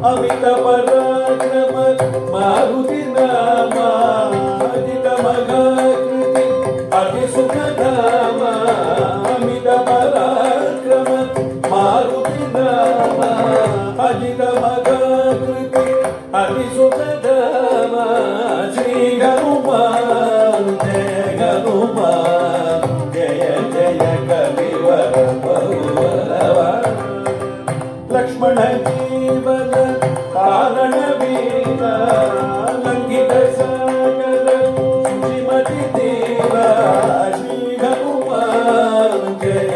अमित पराक्रम मारुति नामा अजित मगाकृति अति सुखधामा अमित पराक्रम मारुति नामा अजित मगाकृति अति सुखधामा श्री हनुमान जय हनुमान जय जय कविवर बहुबलवा लक्ष्मण जीवन कारण वीरा लंघित सागर श्रीमति देवा श्री हनुमान जय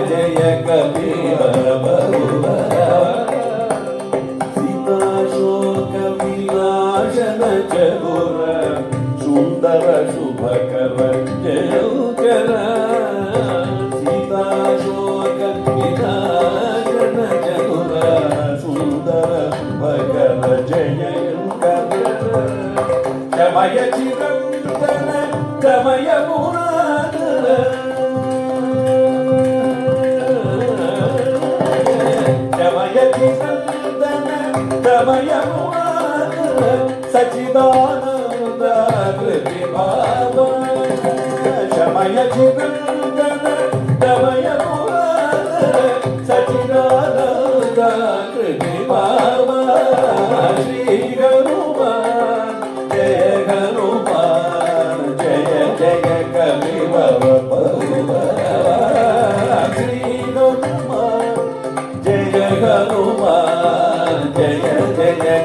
जय कबीर बहुबलवा सीता शोक विनाशन चतुर सुंदर शुभकर जयकर सीता शोक विनाशन चतुर सुंदर शुभकर जयकर शमय चिरंतन दमय पुरातन शमय चिरंतन दमय पुरातन सचिदानंद कृति भावा शमय चिरंतन दमय पुरातन सचिदानंद कृति भावा श्री हनुमान जय जय कविवर बहुबलवा श्री हनुमान जय हनुमान जय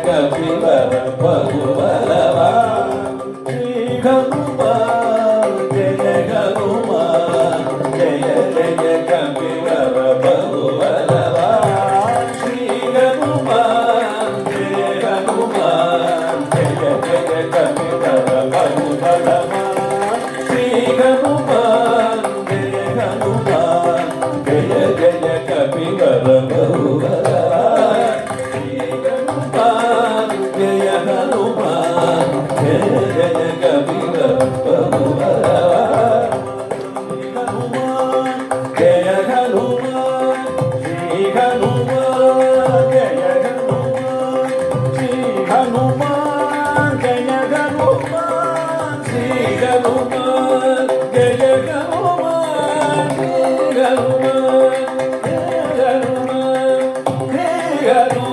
कविवर बहुबलवा श्री हनुमान जय कविवर बहुबलवा श्री हनुमान जय कविवर बहुबलवा श्री हनुमान जय कविवर बहुबलवा श्री हनुमान जय कविवर बहुबलवा श्री हनुमान जय हनुमान श्री हनुमान जय हनुमान श्री हनुमान जय हनुमान श्री हनुमान जय हनुमान श्री हनुमान जय हनुमान